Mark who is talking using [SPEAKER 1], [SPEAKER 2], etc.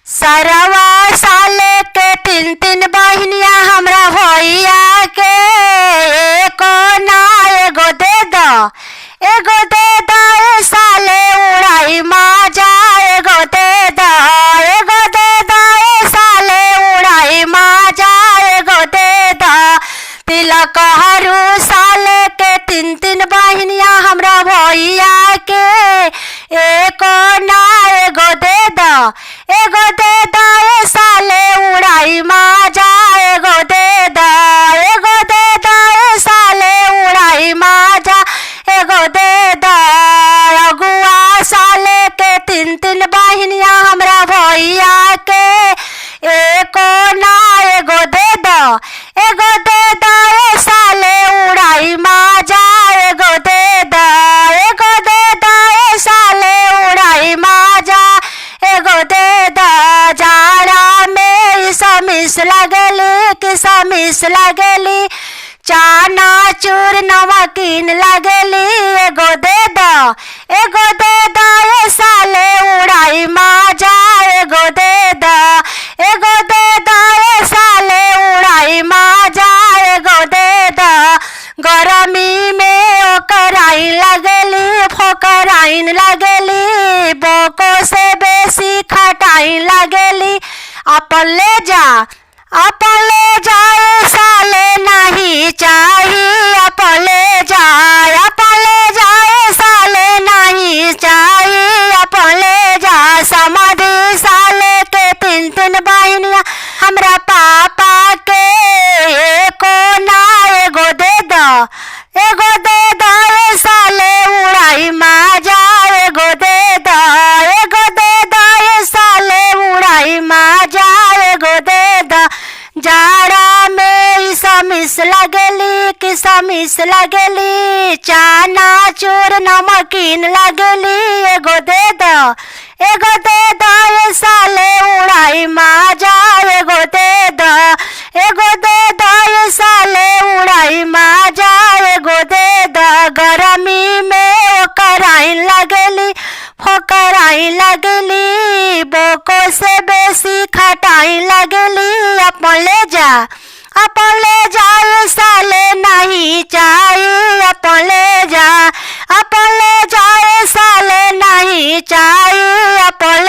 [SPEAKER 1] सरवा साले के तीन तीन बहनिया हमरा भैया के एको ना एगो दे दो ए साले उड़ाई माजा एगो दे दो ए साले उड़ाई माजा एगो दे दो। तिलक हरू साले के तीन तीन बहनिया हमरा भैया के एको ना एगो दे दो ए साले उड़ाई माजा एगो दे दो ए साले उड़ाई माजा एगो दे दो। अगुआ साले के तीन तीन बहनिया हमरा भैया के एको ना एगो दे दो ए साले उड़ाई माजा एगो दे दो ए साले उड़ाई माजा एगो दे दो। जाड़ा में समिस लगली कि समिस लगली चाना चूर नमकीन लगली एगो दे दो ए साले उड़ाई माजा एगो दे दो ए साले उड़ाई माजा एगो दे दो। गरमी में ओकराइन लगली फोकराइन लगली बोको से बेसी खटाइन लगली। अपन ले जा ए साले नहीं चाहिए अपन ले जा ए साले नहीं चाहिए अपन ले जा। समाधि साले के तीन तीन बहनिया हमरा पापा के एको ना एगो दे दो ए साले उड़ाई माजा एगो दे दो ए साले उड़ाई माजा एगो दे दो। जाड़ा में समिस लगली कि समिस लगली चाना चूर नमकीन लगली एगो दे दो ए साले उड़ाई माजा एगो दे दो ए साले उड़ाई माजा एगो दे दो। गरमी में ओकराइन लगली फोकराइन लगली बोको से बेसी खटाइन लगली। अपन ले जा ए साले नहीं चाहिए अपन ले जा ए साले नहीं चाहिए अपन